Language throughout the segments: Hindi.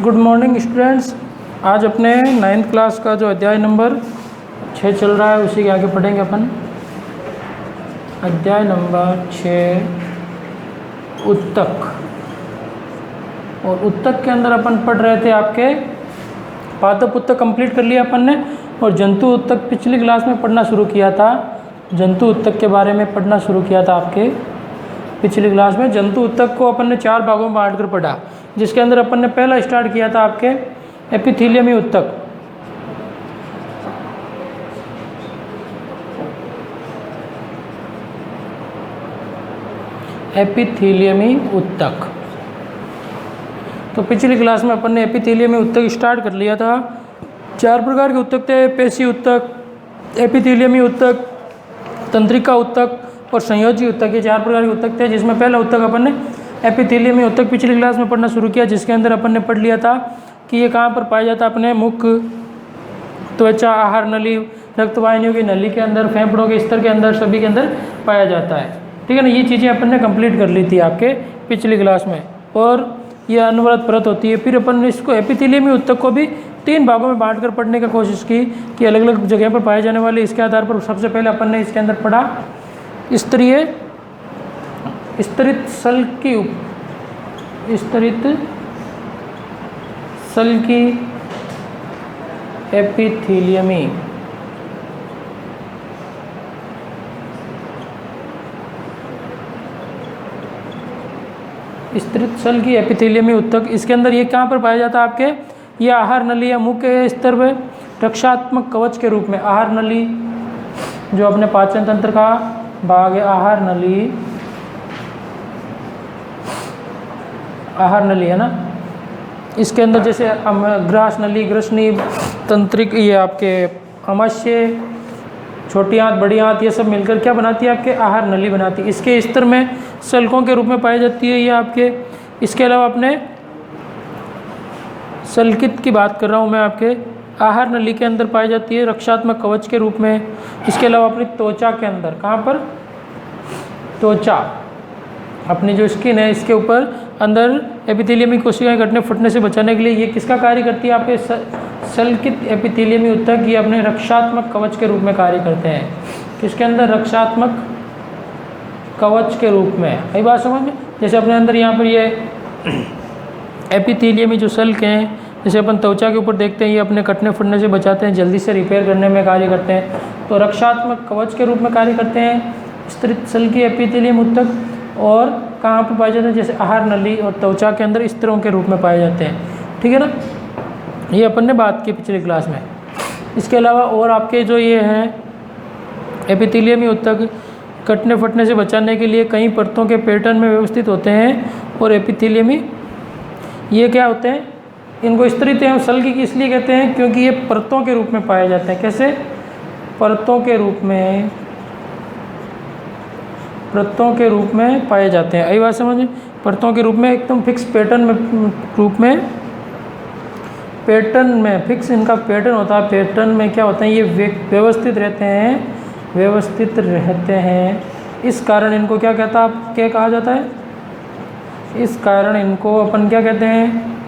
Good morning students. आज अपने 9th क्लास का जो अध्याय नंबर 6 चल रहा है उसी के आगे पढ़ेंगे अपन। अध्याय नंबर 6 उत्तक। और उत्तक के अंदर अपन पढ़ रहे थे आपके पादप उत्तक कंप्लीट कर लिया अपन ने, और जंतु उत्तक पिछली क्लास में पढ़ना शुरू किया था। जंतु उत्तक के बारे में पढ़ना शुरू किया था आपके पिछली क्लास में। जंतु उत्तक को अपन ने 4 भागों में बांट कर पढ़ा, जिसके अंदर अपन ने पहला स्टार्ट किया था आपके एपिथेलियमी उत्तक। एपिथेलियमी उत्तक। तो पिछली क्लास में अपन ने एपिथेलियमी उत्तक स्टार्ट कर लिया था। 4 प्रकार के उत्तक थे: पेशी उत्तक, एपिथेलियमी उत्तक, तंत्रिका उत्तक और संयोजी उत्तक। ये 4 प्रकार के उत्तक थे, जिसमें पहला उत्तक अपन ने एपिथेलियमी उत्तक पिछली क्लास में पढ़ना शुरू किया, जिसके अंदर अपन ने पढ़ लिया था कि ये कहाँ पर पाया जाता है। अपने मुख, त्वचा, आहार नली, रक्तवाहिनियों की नली के अंदर, फेफड़ों के स्तर के अंदर, सभी के अंदर पाया जाता है। ठीक है ना। ये चीज़ें अपन ने कंप्लीट कर ली थी आपके पिछली क्लास में। और ये अनवरत परत होती है। फिर अपन ने इसको एपिथेलियमी उत्तक को भी 3 भागों में बांट कर पढ़ने की कोशिश की कि अलग अलग जगह पर पाए जाने वाले। इसके आधार पर सबसे पहले अपन ने इसके अंदर पढ़ा स्तरित सल की एपिथेलियमी। स्तरित सल की एपिथेलियमी उत्तक। इसके अंदर ये कहाँ पर पाया जाता है आपके, ये आहार नली या मुख के स्तर में रक्षात्मक कवच के रूप में। आहार नली जो अपने पाचन तंत्र का भाग है, आहार नली है ना। इसके अंदर जैसे ग्रास नली, ग्रसनी, तंत्रिक, ये आपके आमाशय, छोटी आंत, बड़ी आंत, ये सब मिलकर क्या बनाती है आपके आहार नली बनाती है। इसके स्तर में सल्कों के रूप में पाई जाती है ये आपके। इसके अलावा अपने सल्कित की बात कर रहा हूँ मैं, आपके आहार नली के अंदर पाई जाती है रक्षात्मक कवच के रूप में। इसके अलावा अपनी त्वचा के अंदर, कहाँ पर, त्वचा, अपनी जो स्किन है इसके ऊपर अंदर एपिथेलियमी कोशिकाएं कटने फटने से बचाने के लिए ये किसका कार्य करती है आपके सल्कित एपिथेलियमी उत्तक। ये अपने रक्षात्मक कवच के रूप में कार्य करते हैं। किसके अंदर, रक्षात्मक कवच के रूप में। यही बात समझ में। जैसे अपने अंदर यहाँ पर ये एपिथेलियमी जो सल्क हैं, जैसे अपन त्वचा के ऊपर देखते हैं, ये अपने कटने फटने से बचाते हैं, जल्दी से रिपेयर करने में कार्य करते हैं, तो रक्षात्मक कवच के रूप में कार्य करते हैं स्तरित सल की एपिथेलियम उत्तक। और कहाँ पर पाए जाते हैं, जैसे आहार नली और त्वचा के अंदर स्तरों के रूप में पाए जाते हैं। ठीक है ना। ये अपन ने बात की पिछली क्लास में। इसके अलावा और आपके जो ये हैं एपिथेलियमी उत्तक कटने फटने से बचाने के लिए कई परतों के पैटर्न में व्यवस्थित होते हैं। और एपिथेलियमी ये क्या होते हैं, इनको स्तरित एवं सल्की इसलिए कहते हैं क्योंकि ये परतों के रूप में पाए जाते हैं। कैसे, परतों के रूप में पाए जाते हैं। यही बात समझ। परतों के रूप में एकदम फिक्स पैटर्न में फिक्स इनका पैटर्न होता है। पैटर्न में क्या होता है, ये व्यवस्थित रहते हैं। इस कारण इनको क्या कहा जाता है, इस कारण इनको अपन क्या कहते हैं,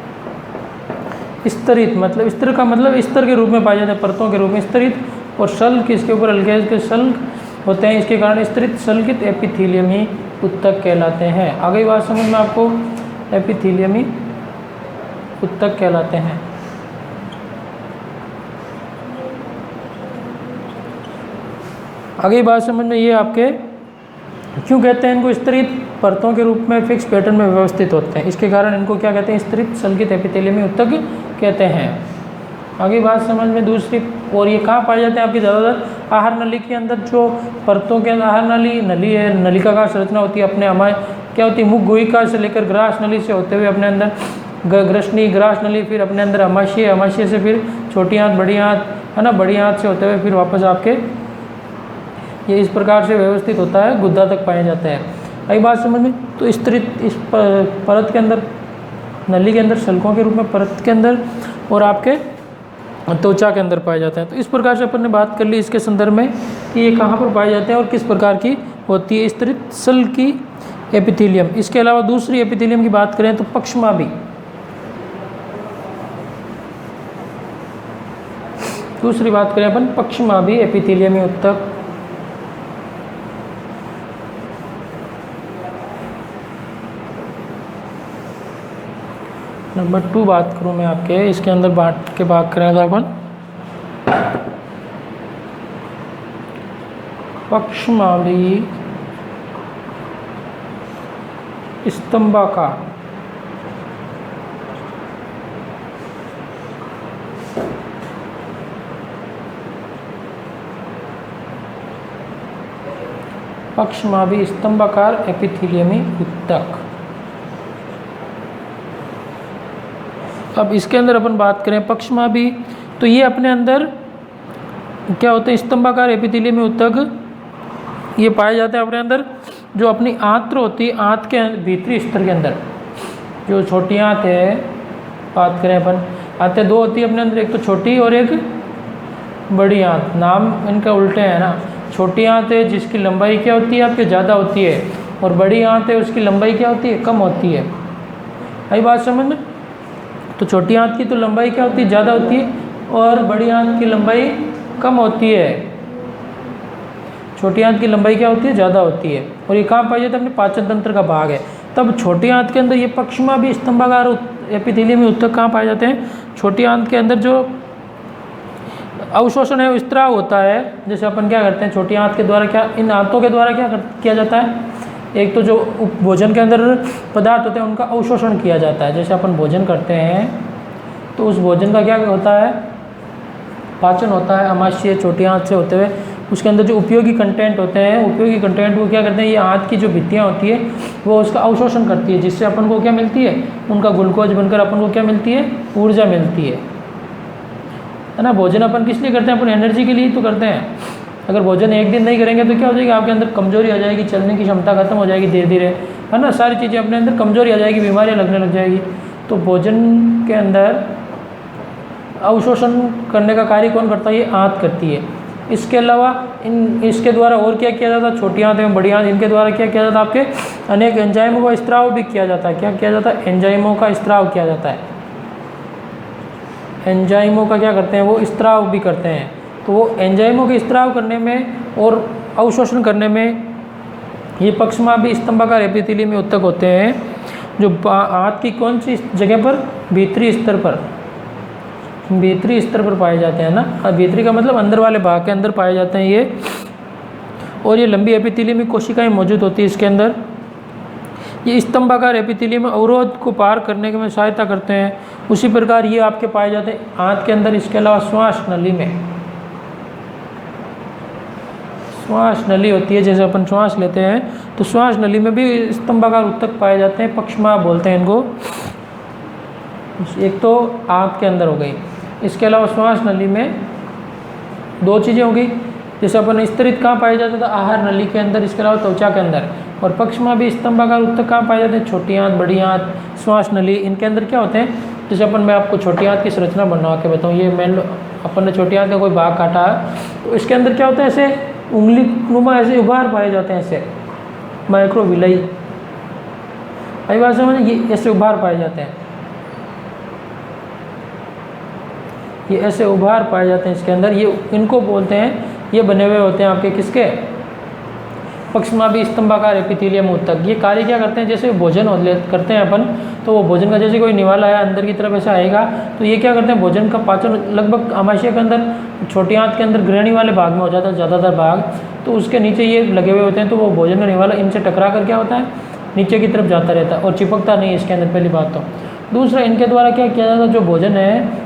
स्तरित। मतलब स्तर का मतलब स्तर के रूप में पाए जाते हैं, परतों के रूप में स्तरित। और सल्क इसके ऊपर हल्के हल्के सल्क होते हैं, इसके कारण स्तरित सल्कित एपिथेलियमी उत्तक कहलाते हैं। आगे बात समझ में आपको, एपिथेलियमी उत्तक कहलाते हैं। आगे बात समझ में, ये आपके क्यों कहते हैं इनको स्तरित, परतों के रूप में फिक्स पैटर्न में व्यवस्थित होते हैं, इसके कारण इनको क्या कहते हैं, स्तरित सल्कित एपिथेलियमी उत्तक कहते हैं। आगे बात समझ में दूसरी। और ये कहाँ पाए जाते हैं आपकी ज़्यादातर, आहार नली के अंदर। जो परतों के अंदर आहार नली है, नलिका का संरचना होती है अपने क्या होती है, मुख गुहिका से लेकर ग्रास नली से होते हुए अपने अंदर ग्रसनी, ग्रास नली, फिर अपने अंदर आमाशय से फिर छोटी आंत, बड़ी आंत, है ना, बड़ी आंत से होते हुए फिर वापस आपके ये इस प्रकार से व्यवस्थित होता है, गुद्दा तक पाए जाते हैं। यही बात समझ में। तो स्तरित इस परत के अंदर, नली के अंदर, सल्कों के रूप में परत के अंदर, और आपके त्वचा के अंदर पाए जाते हैं। तो इस प्रकार से अपन ने बात कर ली इसके संदर्भ में कि ये कहाँ पर पाए जाते हैं और किस प्रकार की होती है स्तरित सल की एपिथेलियम। इसके अलावा दूसरी एपिथेलियम की बात करें तो पक्षमा भी, दूसरी बात करें अपन पक्षमाभी एपिथेलियमी ऊतक। नंबर 2 बात करूं मैं आपके, इसके अंदर बांट के बात करेंगे अपन पक्षमाभी स्तंभाकार पक्षमाभी स्तंभाकार एपिथेलियमी ऊतक। अब इसके अंदर अपन बात करें पक्षमाभी, तो ये अपने अंदर क्या होते हैं, स्तंभाकार एपिथेलियमी ऊतक ये पाए जाते हैं अपने अंदर। जो अपनी आंत्र होती है, आंत के भीतरी स्तर के अंदर जो छोटी आंत है, बात करें अपन, आंतें दो होती है अपने अंदर, एक तो छोटी और एक बड़ी आंत। नाम इनका उल्टे है ना। छोटी आंत है जिसकी लंबाई क्या होती है आपके ज़्यादा होती है, और बड़ी आंत है उसकी लंबाई क्या होती है, कम होती है। आई बात समझ में? तो छोटी आंत की तो लंबाई क्या होती है, ज़्यादा होती है, और बड़ी आंत की लंबाई कम होती है। छोटी आंत की लंबाई क्या होती है, ज़्यादा होती है। और ये कहाँ पाई जाती है, अपने पाचन तंत्र का भाग है। तब छोटी आंत के अंदर ये पक्षमाभी स्तंभाकार एपिथेलियमी ऊतक कहाँ पाए जाते हैं, छोटी आंत के अंदर। जो अवशोषण है, स्त्राव होता है। जैसे अपन क्या करते हैं, छोटी आंत के द्वारा क्या, इन आंतों के द्वारा क्या किया जाता है, एक तो जो भोजन के अंदर पदार्थ होते हैं उनका अवशोषण किया जाता है। जैसे अपन भोजन करते हैं तो उस भोजन का क्या होता है, पाचन होता है आमाशय छोटी आंत से होते हुए। उसके अंदर जो उपयोगी कंटेंट होते हैं, उपयोगी कंटेंट को क्या करते हैं, ये आंत की जो भित्तियाँ होती है वो उसका अवशोषण करती है, जिससे अपन को क्या मिलती है, उनका ग्लूकोज बनकर अपन को क्या मिलती है, ऊर्जा मिलती है ना। भोजन अपन किस लिए करते हैं, अपन एनर्जी के लिए तो करते हैं। अगर भोजन एक दिन नहीं करेंगे तो क्या हो जाएगी, आपके अंदर कमजोरी आ जाएगी, चलने की क्षमता खत्म हो जाएगी धीरे धीरे, है ना। सारी चीज़ें अपने अंदर कमजोरी आ जाएगी, बीमारियां लगने लग जाएगी। तो भोजन के अंदर अवशोषण करने का कार्य कौन करता है, ये आंत करती है। इसके अलावा इसके द्वारा और क्या किया जाता है, छोटी आंत एवं बड़ी आंत, इनके द्वारा क्या किया जाता है, आपके अनेक एंजाइमों का स्त्राव भी किया जाता है। क्या किया जाता है, एंजाइमों का स्त्राव किया जाता है। एंजाइमों का क्या करते हैं, वो स्त्राव भी करते हैं। तो वो एंजाइमों के स्त्राव करने में और अवशोषण करने में ये पक्षमाभी स्तंभाकार एपिथेलियमी ऊतक होते हैं, जो आंत की कौन सी जगह पर, भीतरी स्तर पर, भीतरी स्तर पर पाए जाते हैं ना। भीतरी का मतलब अंदर वाले भाग के अंदर पाए जाते हैं ये। और ये लंबी एपिथेलियमी कोशिकाएं मौजूद होती है इसके अंदर। ये स्तंभाकार एपिथेलियम अवरोध को पार करने में सहायता करते हैं। उसी प्रकार ये आपके पाए जाते हैं आंत के अंदर। इसके अलावा श्वास नली में, श्वास नली होती है, जैसे अपन श्वास लेते हैं तो श्वास नली में भी स्तंभाकार ऊतक पाए जाते हैं, पक्षमा बोलते हैं इनको। एक तो आंत के अंदर हो गई, इसके अलावा श्वास नली में दो चीज़ें हो गई। जैसे अपन स्तरित कहाँ पाया जाता था, आहार नली के अंदर, इसके अलावा त्वचा के अंदर। और पक्षमाभी स्तंभाकार ऊतक कहाँ पाए जाते हैं, छोटी आंत, बड़ी आंत, श्वास नली, इनके अंदर क्या होते हैं। जैसे अपन, मैं आपको छोटी आंत की संरचना बनवा के बताऊँ। ये मैन अपन ने छोटी आंत का कोई भाग काटा तो इसके अंदर क्या होता है, ऐसे उंगली नुमा ऐसे उभार पाए जाते हैं, ऐसे माइक्रोविलाई। आई बात समझ, ये ऐसे उभार पाए जाते हैं, ये ऐसे उभार पाए जाते हैं इसके अंदर। ये इनको बोलते हैं, ये बने हुए होते हैं आपके किसके, पक्षमाभी स्तंभाकार एपिथेलियम ऊतक। ये कार्य क्या करते हैं, जैसे भोजन करते हैं अपन, तो वो भोजन का जैसे कोई निवाला है अंदर की तरफ ऐसे आएगा, तो ये क्या करते हैं, भोजन का पाचन लगभग आमाशय के अंदर, छोटी आंत के अंदर ग्रहणी वाले भाग में हो जाता है ज़्यादातर भाग। तो उसके नीचे ये लगे हुए होते हैं, तो वो भोजन का निवाला इनसे टकरा कर क्या होता है, नीचे की तरफ जाता रहता है और चिपकता नहीं इसके अंदर, पहली बात तो। दूसरा, इनके द्वारा क्या किया जाता है, जो भोजन है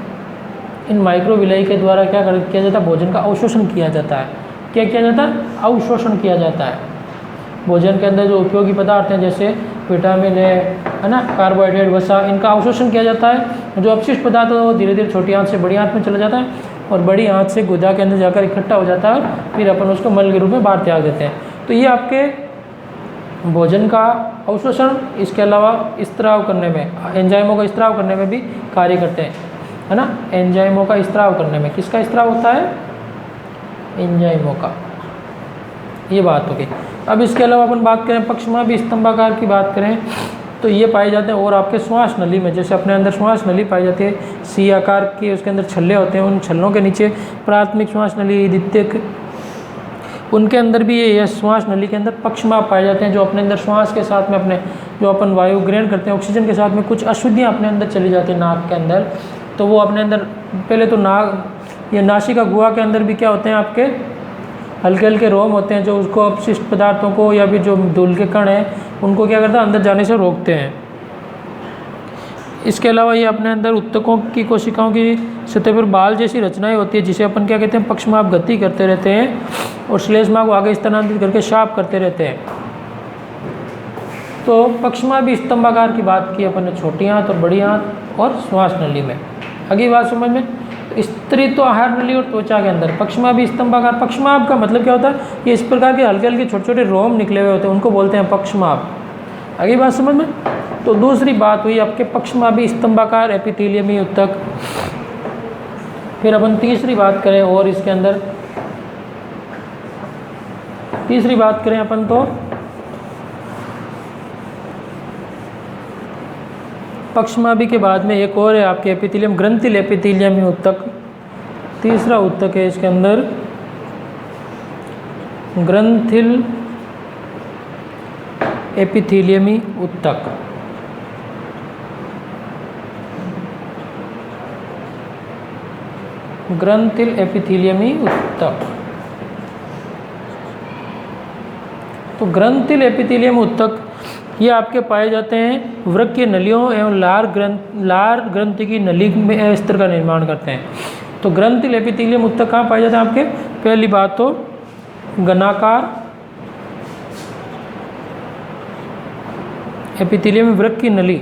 इन माइक्रोविलाई के द्वारा क्या किया जाता है, भोजन का अवशोषण किया जाता है। क्या किया जाता है, अवशोषण किया जाता है। भोजन के अंदर जो उपयोगी पदार्थ हैं, जैसे विटामिन है ना, कार्बोहाइड्रेट, वसा, इनका अवशोषण किया जाता है। जो अपशिष्ट पदार्थ है वो धीरे धीरे छोटी आंत से बड़ी आंत में चला जाता है, और बड़ी आंत से गुदा के अंदर जाकर इकट्ठा हो जाता है, फिर अपन उसको मल के रूप में बाहर त्याग देते हैं। तो ये आपके भोजन का अवशोषण, इसके अलावा स्त्राव करने में, एंजाइमों का स्त्राव करने में भी कार्य करते हैं, है ना। एंजाइमों का स्त्राव करने में, किसका स्त्राव होता है, एंजाइमों का। ये बात हो गई। अब इसके अलावा अपन बात करें पक्षमाभी स्तंभाकार की बात करें, तो तो ये पाए जाते हैं। और आपके श्वास नली में, जैसे अपने अंदर श्वास नली पाई जाती है सी आकार की, उसके अंदर छल्ले होते हैं, उन छल्लों के नीचे प्राथमिक श्वास नली, द्वितीयक, उनके अंदर भी ये श्वास नली के अंदर पक्षमाप पाए जाते हैं, जो अपने अंदर श्वास के साथ में अपने जो अपन वायु ग्रहण करते हैं ऑक्सीजन के साथ में कुछ अशुद्धियाँ अपने अंदर चली जाती हैं नाक के अंदर, तो वो अपने अंदर पहले तो नाक या नासिका गुहा के अंदर भी क्या होते हैं आपके हल्के हल्के रोम होते हैं, जो उसको अपशिष्ट पदार्थों को या फिर जो धूल के कण हैं उनको क्या करता है अंदर जाने से रोकते हैं। इसके अलावा ये अपने अंदर उत्तकों की कोशिकाओं की सतह पर बाल जैसी रचनाएं होती है, जिसे अपन क्या कहते हैं पक्षमाप गति करते रहते हैं और श्लेष्मा को आगे स्थानांतरित करके शाप करते रहते हैं। तो पक्षमापी स्तंभाकार की बात की अपन ने छोटी आंत और बड़ी आंत और श्वास नली में। अगली बात समझ में, स्त्री तो आहार नली और त्वचा के अंदर पक्षमापी स्तंभाकार, पक्षमाप का मतलब क्या होता है, ये इस प्रकार के हल्के हल्के छोटे छोटे रोम निकले हुए होते हैं, उनको बोलते हैं पक्षमाप। अगली बात समझ में। तो दूसरी बात हुई आपके पक्षमापी स्तंभाकार एपिथेलियमी ऊतक। फिर अपन तीसरी बात करें और इसके अंदर तीसरी बात करें अपन तो पक्षमापी के बाद में एक और है आपके एपिथेलियम, ग्रंथिल एपिथेलियमी ऊतक। तीसरा ऊतक है इसके अंदर ग्रंथिल एपिथेलियमी ऊतक। ग्रंथिल एपिथेलियमी ऊतक। तो ग्रंथिल एपिथेलियम ऊतक ये आपके पाए जाते हैं वृक्कीय नलियों एवं लार ग्रंथि की नली में स्तर का निर्माण करते हैं। तो ग्रंथिल एपिथेलियम ऊतक कहाँ पाए जाते हैं आपके, पहली बात तो घनाकार एपिथेलियम वृक्कीय नली,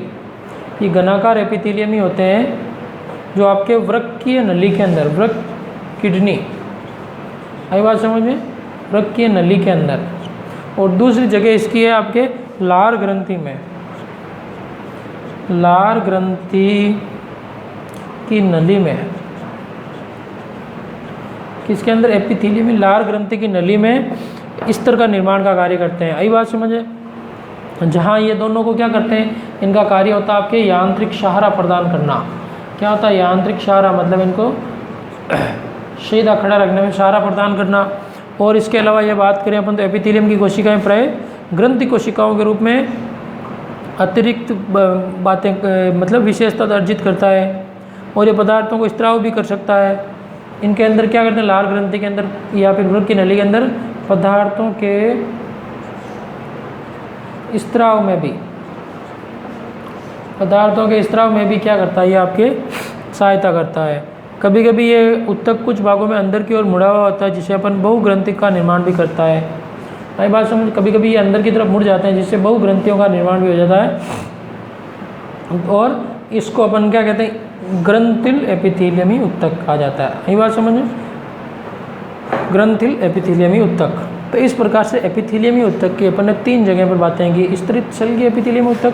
ये घनाकार एपिथेलियम ही होते हैं जो आपके वृक्कीय नली के अंदर, वृक्क किडनी, आई बात समझ में, वृक्कीय नली के अंदर। और दूसरी जगह इसकी है आपके लार ग्रंथि में, लार ग्रंथि की नली में, किसके अंदर, एपिथेलियम में लार ग्रंथि की नली में स्तर का निर्माण का कार्य करते हैं। आई बात समझे। जहाँ ये दोनों को क्या करते हैं, इनका कार्य होता है आपके यांत्रिक सहारा प्रदान करना। क्या होता है यांत्रिक सहारा, मतलब इनको सीधा खड़ा रखने में सहारा प्रदान करना। और इसके अलावा ये बात करें अपन तो एपिथेलियम की कोशिकाएं प्राय ग्रंथि कोशिकाओं के रूप में अतिरिक्त बातें मतलब विशेषता अर्जित करता है और ये पदार्थों को स्त्राव भी कर सकता है। इनके अंदर क्या करते हैं, लार ग्रंथि के अंदर या फिर वृक्क की नली के अंदर पदार्थों के स्त्राव में भी, पदार्थों के स्त्राव में भी क्या करता है, ये आपके सहायता करता है। कभी कभी ये ऊतक कुछ भागों में अंदर की ओर मुड़ा हुआ होता है, जिसे अपन बहुग्रंथि का निर्माण भी करता है। आई बात समझ। कभी कभी ये अंदर की तरफ मुड़ जाते हैं, जिससे बहुग्रंथियों का निर्माण भी हो जाता है और इसको अपन क्या कहते हैं, ग्रंथिल एपिथेलियमी ऊतक कहा जाता है। आई बात समझ, ग्रंथिल एपिथेलियमी ऊतक। तो इस प्रकार से एपिथेलियमी ऊतक की अपन ने 3 जगह पर बातें की, स्तरित शल्कीय एपिथेलियमी ऊतक,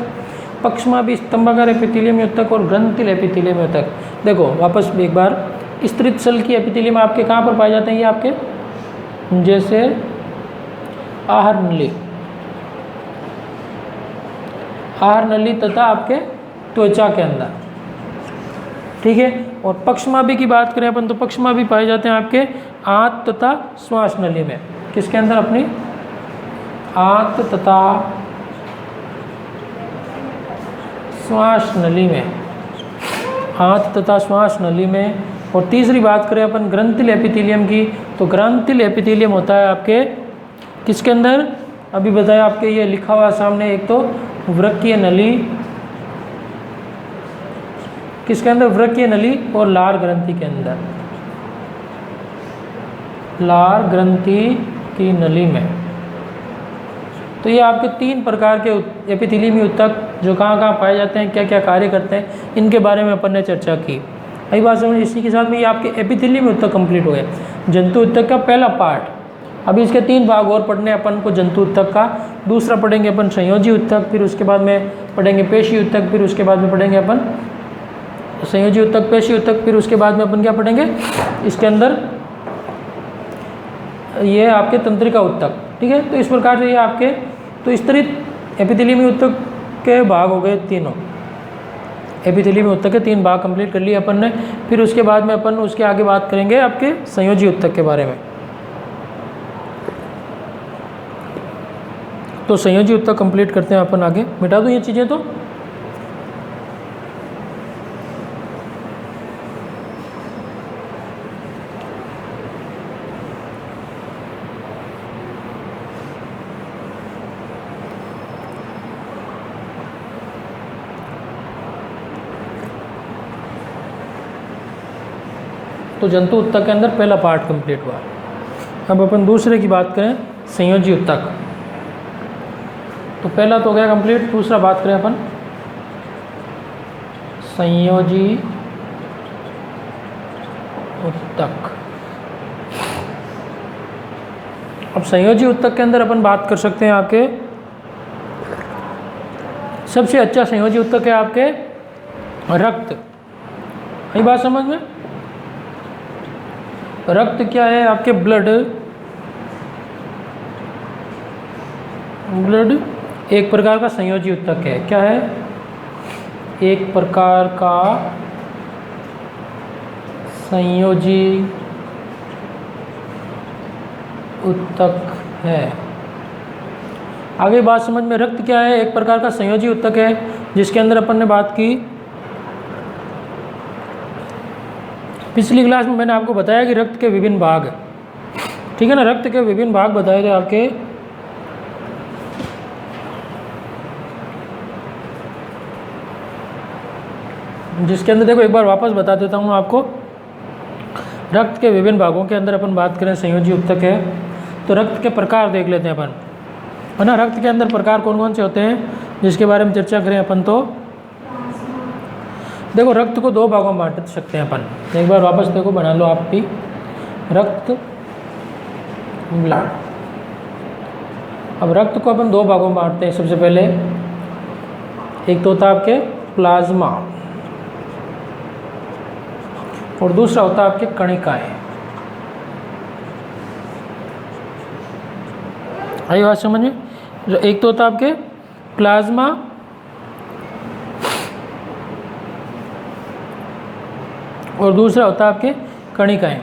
पक्षमापी स्तंभाकार एपिथेलियमी ऊतक और ग्रंथिल एपिथेलियमी ऊतक। देखो वापस एक बार, स्तरित शल्कीय एपिथेलियम आपके कहाँ पर पाए जाते हैं, ये आपके जैसे आहार नली, आहार नली तथा आपके त्वचा के अंदर, ठीक है। और पक्षमापी की बात करें अपन तो पक्षमापी पाए जाते हैं आपके आंत तथा श्वास नली में, किसके अंदर, अपनी आंत तथा श्वास नली में, आंत तथा श्वास नली में। और तीसरी बात करें अपन ग्रंथिल एपिथेलियम की, तो ग्रंथिल एपिथेलियम होता है आपके किसके अंदर, अभी बताया आपके ये लिखा हुआ सामने, एक तो वृक्कीय नली, किसके अंदर, वृक्कीय नली और लार ग्रंथि के अंदर, लार ग्रंथि की नली में। तो ये आपके 3 प्रकार के एपिथेलियमी ऊतक जो कहाँ कहाँ पाए जाते हैं, क्या क्या कार्य करते हैं, इनके बारे में अपन ने चर्चा की। आई बात समझ। इसी के साथ में ये आपके एपिथेलियमी ऊतक कंप्लीट हो गए, जंतु ऊतक का पहला पार्ट। अभी इसके 3 भाग और पढ़ने अपन को जंतु ऊतक का, दूसरा पढ़ेंगे अपन संयोजी ऊतक, फिर उसके बाद में पढ़ेंगे पेशी ऊतक, फिर उसके बाद में पढ़ेंगे अपन संयोजी ऊतक, पेशी ऊतक, फिर उसके बाद में अपन क्या पढ़ेंगे इसके अंदर, ये आपके तंत्रिका ऊतक, ठीक है। तो इस प्रकार से ये आपके तो स्तरित एपिथेलियमी ऊतक के भाग हो गए तीनों। एपिथेलियम ऊतक के 3 भाग कंप्लीट कर लिए अपन ने। फिर उसके बाद में अपन उसके आगे बात करेंगे आपके संयोजी ऊतक के बारे में। तो संयोजी ऊतक कंप्लीट करते हैं अपन आगे। मिटा दूँ ये चीज़ें तो जंतु ऊतक के अंदर पहला पार्ट कंप्लीट हुआ। अब अपन दूसरे की बात करें, संयोजी ऊतक। तो पहला तो हो गया कंप्लीट। दूसरा बात करें अपन संयोजी ऊतक। अब संयोजी ऊतक के अंदर अपन बात कर सकते हैं आपके सबसे अच्छा संयोजी ऊतक है आपके रक्त। यही बात समझ में। रक्त क्या है आपके? ब्लड एक प्रकार का संयोजी ऊतक है। क्या है? एक प्रकार का संयोजी ऊतक है। आगे बात समझ में। रक्त क्या है? एक प्रकार का संयोजी ऊतक है जिसके अंदर अपन ने बात की पिछली क्लास में। मैंने आपको बताया कि रक्त के विभिन्न भाग, ठीक है ना, रक्त के विभिन्न भाग बताए थे आपके। जिसके अंदर देखो एक बार वापस बता देता हूँ आपको। रक्त के विभिन्न भागों के अंदर अपन बात करें संयोजी ऊतक है। तो रक्त के प्रकार देख लेते हैं अपन, है ना। रक्त के अंदर प्रकार कौन कौन से होते हैं जिसके बारे में चर्चा करें अपन। तो देखो रक्त को 2 भागों में बांट सकते हैं अपन। एक बार वापस देखो, बना लो आप भी। रक्त, ब्लड। अब रक्त को अपन 2 भागों में बांटते हैं। सबसे पहले एक तो होता है आपके प्लाज्मा और दूसरा होता है आपके कणिकाएं। आई बात समझ में। एक तो होता है आपके प्लाज्मा और दूसरा होता है आपके कणिकाएं।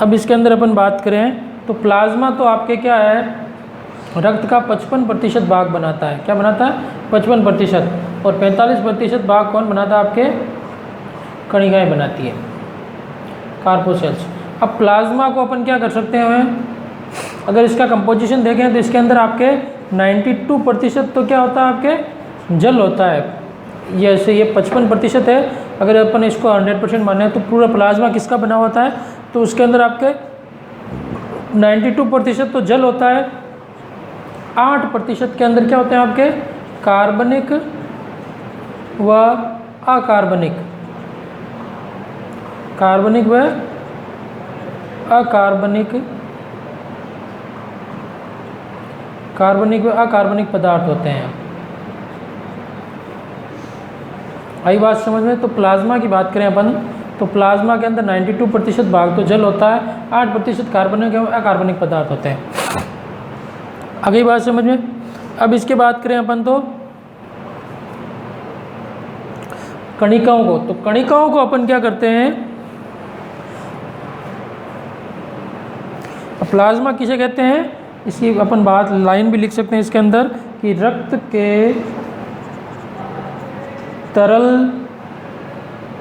अब इसके अंदर अपन बात करें तो प्लाज्मा तो आपके क्या है, रक्त का 55% भाग बनाता है। क्या बनाता है? 55%। और 45% भाग कौन बनाता है? आपके कणिकाएं बनाती है, कार्पोसेल्स। अब प्लाज्मा को अपन क्या कर सकते हैं, अगर इसका कंपोजिशन देखें तो इसके अंदर आपके 92% तो क्या होता है? आपके जल होता है। जैसे ये 55% है, अगर अपन इसको 100% माने तो पूरा प्लाज्मा किसका बना होता है? तो उसके अंदर आपके 92% तो जल होता है। 8% के अंदर क्या होते हैं आपके? कार्बनिक व अकार्बनिक, कार्बनिक व अकार्बनिक, कार्बनिक व अकार्बनिक पदार्थ होते हैं। आई बात समझ में। तो प्लाज्मा की बात करें अपन तो प्लाज्मा के अंदर 92% भाग तो जल होता है, 8% कार्बनिक एवं अकार्बनिक पदार्थ होते हैं। आगे बात समझ में। अब इसके बात करें अपन तो कणिकाओं को। तो कणिकाओं को अपन क्या करते हैं? प्लाज्मा किसे कहते हैं? इसकी अपन बात लाइन भी लिख सकते हैं इसके अंदर कि रक्त के तरल,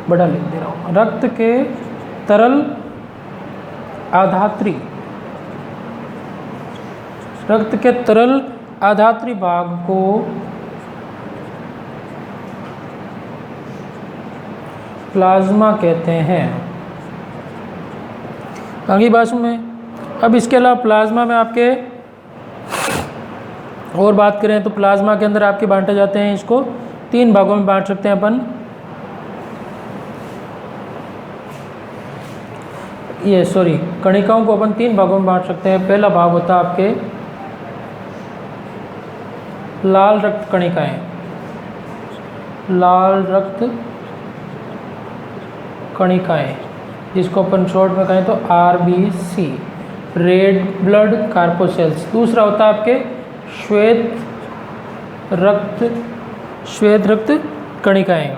बड़ा लिख दे रहा हूँ, रक्त के तरल आधात्री, रक्त के तरल आधात्री भाग को प्लाज्मा कहते हैं। आगे बात में। अब इसके अलावा प्लाज्मा में आपके और बात करें तो प्लाज्मा के अंदर आपके बांटे जाते हैं, इसको 3 भागों में बांट सकते हैं अपन। ये सॉरी, कणिकाओं को अपन 3 भागों में बांट सकते हैं। पहला भाग होता है आपके लाल रक्त कणिकाएं, लाल रक्त कणिकाएं। जिसको अपन शॉर्ट में कहें तो RBC, रेड ब्लड कार्पोसेल्स। दूसरा होता है आपके श्वेत रक्त कणिकाएं।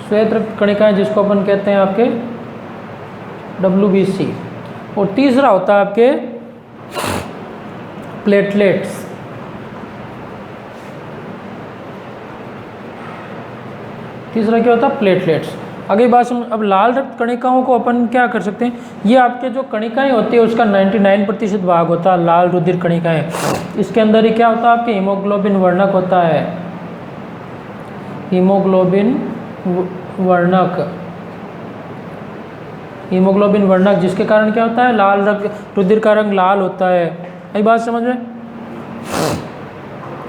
श्वेत रक्त कणिकाएं जिसको अपन कहते हैं आपके WBC। और तीसरा होता है आपके प्लेटलेट्स। तीसरा क्या होता है? प्लेटलेट्स। आगे बात सुन। अब लाल रक्त कणिकाओं को अपन क्या कर सकते हैं, ये आपके जो कणिकाएं होती है उसका 99% भाग होता है लाल रुधिर कणिकाएं। इसके अंदर ही क्या होता है आपके हीमोग्लोबिन वर्णक होता है, हीमोग्लोबिन वर्णक, जिसके कारण क्या होता है, लाल रक्त रुधिर का रंग लाल होता है। यही बात समझ में।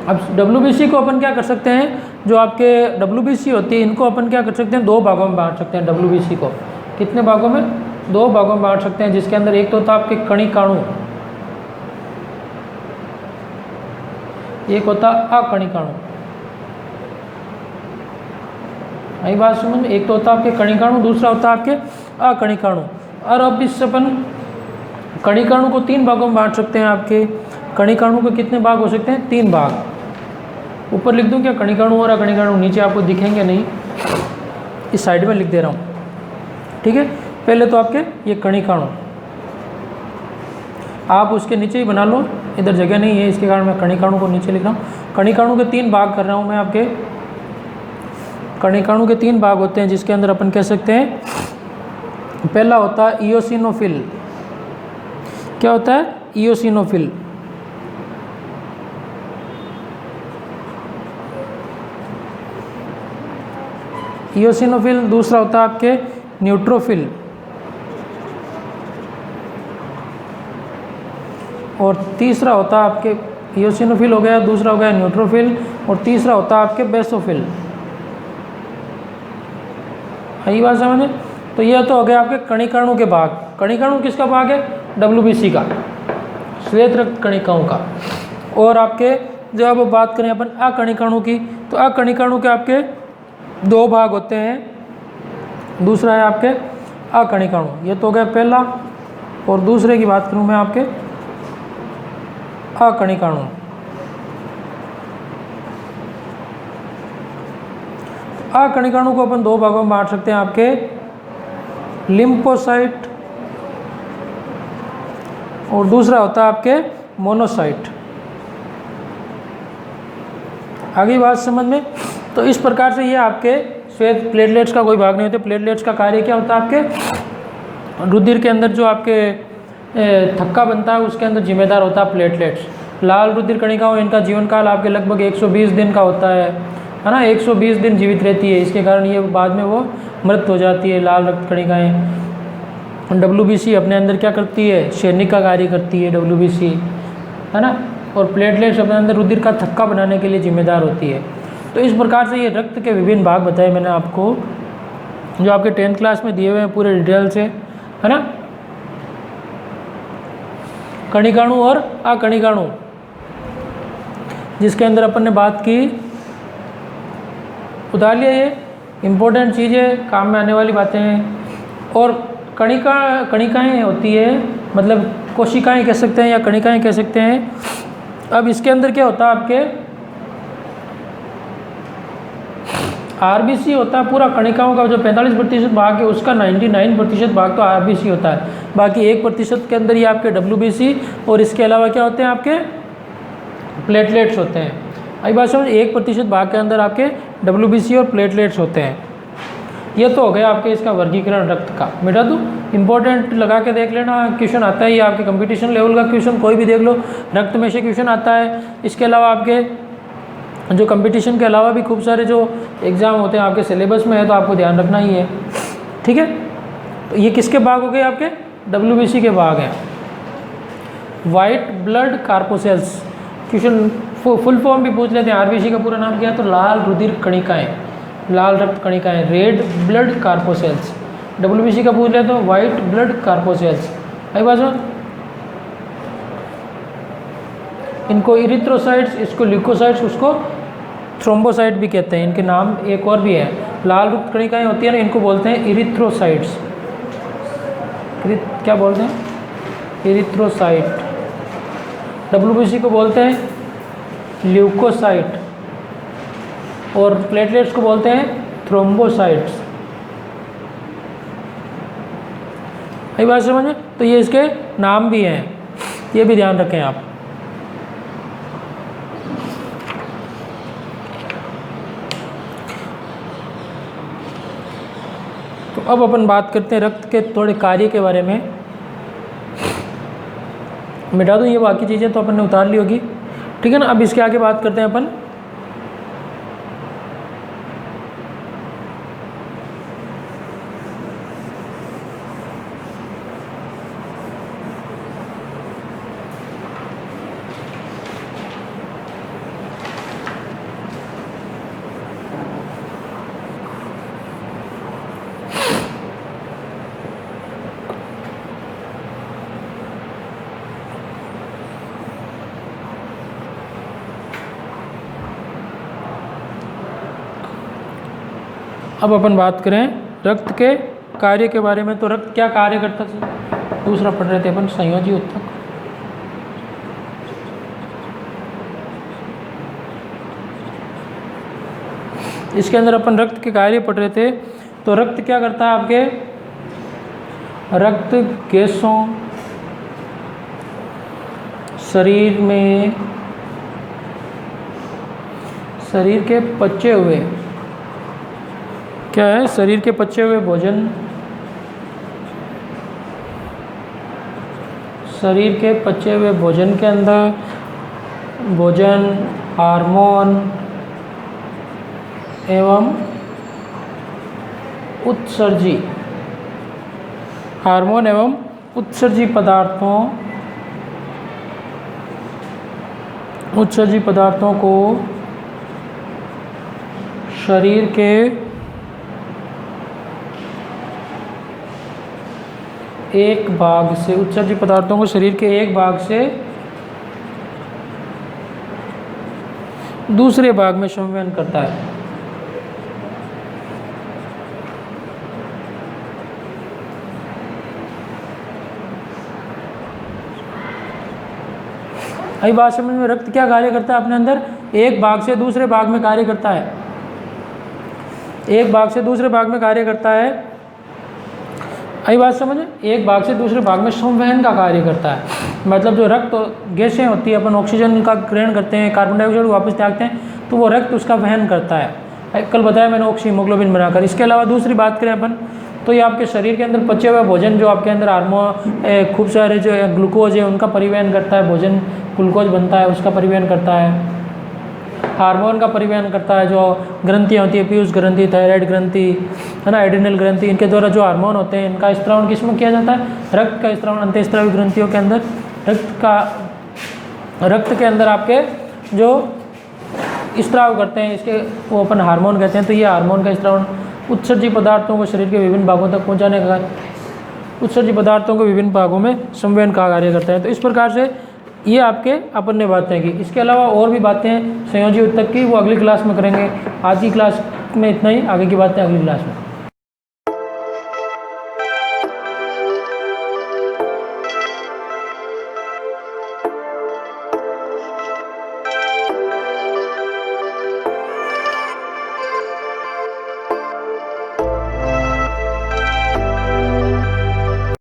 अब WBC को अपन क्या कर सकते हैं, जो आपके WBC होती है इनको अपन क्या कर सकते हैं, 2 भागों में बांट सकते हैं। WBC को कितने भागों में? 2 भागों में बांट सकते हैं, जिसके अंदर एक तो होता है आपके कणिकाणु, एक होता अकणिकाणु। यही बात समझ में। एक तो होता है आपके कणिकाणु, दूसरा होता है आपके अकणिकाणु। और अब इससे अपन कणिकाणु को 3 भागों में बांट सकते हैं। आपके कणिकाणु के कितने भाग हो सकते हैं? 3 भाग। ऊपर लिख दूं क्या कणिकाणु और अकणिकाणु? नीचे आपको दिखेंगे नहीं, इस साइड में लिख दे रहा हूँ, ठीक है। पहले तो आपके ये कणिकाणु, आप उसके नीचे ही बना लो, इधर जगह नहीं है इसके कारण मैं कणिकाणु को नीचे लिख रहा हूँ। कणिकाणु के 3 भाग कर रहा हूँ मैं आपके। कणिकाणु के 3 भाग होते हैं, जिसके अंदर अपन कह सकते हैं, पहला होता है इयोसिनोफिल। क्या होता है? इयोसिनोफिल। इयोसिनोफिल। दूसरा होता है आपके न्यूट्रोफिल, और तीसरा होता है आपके, इयोसिनोफिल हो गया, दूसरा हो गया न्यूट्रोफिल, और तीसरा होता है आपके बेसोफिल। यही बात समझे। तो यह तो हो गया आपके कणिकाणु के भाग। कणिकाणु किसका भाग है? WBC का, श्वेत रक्त कणिकाओं का। और आपके जब बात करें अपन अकणिकाणु की, तो अकणिकाणु के आपके 2 भाग होते हैं। दूसरा है आपके अकणिकाणु, ये तो हो गया पहला। और दूसरे की बात करूं मैं आपके अकणिकाणु। अकणिकाणु को अपन 2 भागों में बांट सकते हैं। आपके लिम्फोसाइट और दूसरा होता है आपके मोनोसाइट। आगे बात समझ में। तो इस प्रकार से ये आपके श्वेत प्लेटलेट्स का कोई भाग नहीं होते। प्लेटलेट्स का कार्य क्या होता है, आपके रुधिर के अंदर जो आपके थक्का बनता है उसके अंदर जिम्मेदार होता है प्लेटलेट्स। लाल रुधिर कणिकाओं, इनका जीवन काल आपके लगभग 120 दिन का होता है ना। 120 दिन जीवित रहती है, इसके कारण ये बाद में वो मृत हो जाती है। लाल रक्त कणिकाएँ। WBC अपने अंदर क्या करती है, सैनिक का कार्य करती है WBC, है ना। और प्लेटलेट्स अपने अंदर रुधिर का थक्का बनाने के लिए जिम्मेदार होती है। तो इस प्रकार से ये रक्त के विभिन्न भाग बताए मैंने आपको, जो आपके 10th क्लास में दिए हुए हैं पूरे डिटेल से, है ना। कणिकाणु और अकणिकाणु, जिसके अंदर अपन ने बात की, उतार लिया। ये इम्पोर्टेंट चीज़ें, काम में आने वाली बातें हैं। और कणिकाएँ होती है, मतलब कोशिकाएँ कह सकते हैं या कणिकाएँ कह सकते हैं। अब इसके अंदर क्या होता है, आपके RBC होता है। पूरा कणिकाओं का जो 45% भाग है उसका 99% भाग तो RBC होता है। बाकी 1% के अंदर ही आपके WBC और इसके अलावा क्या होते हैं, आपके प्लेटलेट्स होते हैं। आई बात समझ। 1% भाग के अंदर आपके WBC और प्लेटलेट्स होते हैं। ये तो हो गया आपके इसका वर्गीकरण रक्त का। मिटा दूँ, इंपॉर्टेंट लगा के देख लेना, क्वेश्चन आता है। ये आपके कंपटीशन लेवल का क्वेश्चन कोई भी देख लो, रक्त में से क्वेश्चन आता है। इसके अलावा आपके जो कंपटीशन के अलावा भी खूब सारे जो एग्ज़ाम होते हैं आपके सिलेबस में है, तो आपको ध्यान रखना ही है, ठीक है। तो ये किसके भाग हो गए, आपके WBC के भाग हैं। White blood corpuscles, question full form भी पूछ लेते हैं। RBC का पूरा नाम क्या है, तो लाल रुधिर कणिकाएँ, लाल रक्त कणिकाएँ, रेड ब्लड कार्पोसेल्स। WBC का पूछ लेते हैं, वाइट ब्लड कार्पोसेल्स। आई बात समझ। इनको इरिथ्रोसाइट्स, इसको ल्यूकोसाइट्स, उसको थ्रोम्बोसाइट भी कहते हैं। इनके नाम एक और भी है, लाल रक्त कणिकाएँ होती है ना, इनको बोलते हैं इरिथ्रोसाइट्स। क्या बोलते हैं? इरिथ्रोसाइट। WBC को बोलते हैं ल्यूकोसाइट और प्लेटलेट्स को बोलते हैं थ्रोम्बोसाइट्स। यही बात समझ में? तो ये इसके नाम भी हैं, ये भी ध्यान रखें आप। तो अब अपन बात करते हैं रक्त के थोड़े कार्य के बारे में। मिटा दूँ ये बाकी चीज़ें तो अपन ने उतार ली होगी, ठीक है ना। अब इसके आगे बात करते हैं अपन बात करें रक्त के कार्य के बारे में। तो रक्त क्या कार्य करता है? दूसरा पढ़ रहे थे अपन, संयोजी उत्तक। इसके अंदर अपन रक्त के कार्य पढ़ रहे थे। तो रक्त क्या करता है आपके? रक्त गैसों शरीर में, शरीर के पचे हुए, क्या है? शरीर के पचे हुए भोजन, शरीर के पचे हुए भोजन के अंदर भोजन, हार्मोन एवं उत्सर्जी, हार्मोन एवं उत्सर्जी पदार्थों को शरीर के एक भाग से, उत्सर्जी पदार्थों को शरीर के एक भाग से दूसरे भाग में संवहन करता है। आई बात समझ में? रक्त क्या कार्य करता है अपने अंदर? एक भाग से दूसरे भाग में कार्य करता है, एक भाग से दूसरे भाग में कार्य करता है। आई बात समझ में? एक भाग से दूसरे भाग में संवहन का कार्य करता है। मतलब जो रक्त गैसें होती है, अपन ऑक्सीजन का ग्रहण करते हैं, कार्बन डाइऑक्साइड वापस त्यागते हैं, तो वो रक्त उसका वहन करता है। कल बताया मैंने, ऑक्सीहीमोग्लोबिन बनाकर। इसके अलावा दूसरी बात करें अपन, तो ये आपके शरीर के अंदर पचे हुए भोजन, जो आपके अंदर हार्मोन, खूब सारे जो ग्लूकोज है उनका परिवहन करता है। भोजन ग्लूकोज बनता है, उसका परिवहन करता है। हार्मोन का परिवहन करता है, जो ग्रंथियाँ होती है, पीयूष ग्रंथि, थायराइड ग्रंथि, है ना, एड्रिनल ग्रंथि, इनके द्वारा जो हार्मोन होते हैं, इनका स्त्रावन किसमें किया जाता है? रक्त का स्त्रावन अंतःस्रावी ग्रंथियों के अंदर। रक्त के अंदर आपके जो स्त्राव करते हैं, इसके वो अपन हार्मोन कहते हैं। तो ये हार्मोन का स्त्रावन उत्सर्जी पदार्थों को शरीर के विभिन्न भागों तक पहुँचाने का, उत्सर्जी पदार्थों को विभिन्न भागों में संवहन का कार्य करता है। तो इस प्रकार से ये आपके अपन ने बातें की। इसके अलावा और भी बातें हैं संयोजी उत्तक की, वो अगली क्लास में करेंगे। आज की क्लास में इतना ही, आगे की बातें अगली क्लास में।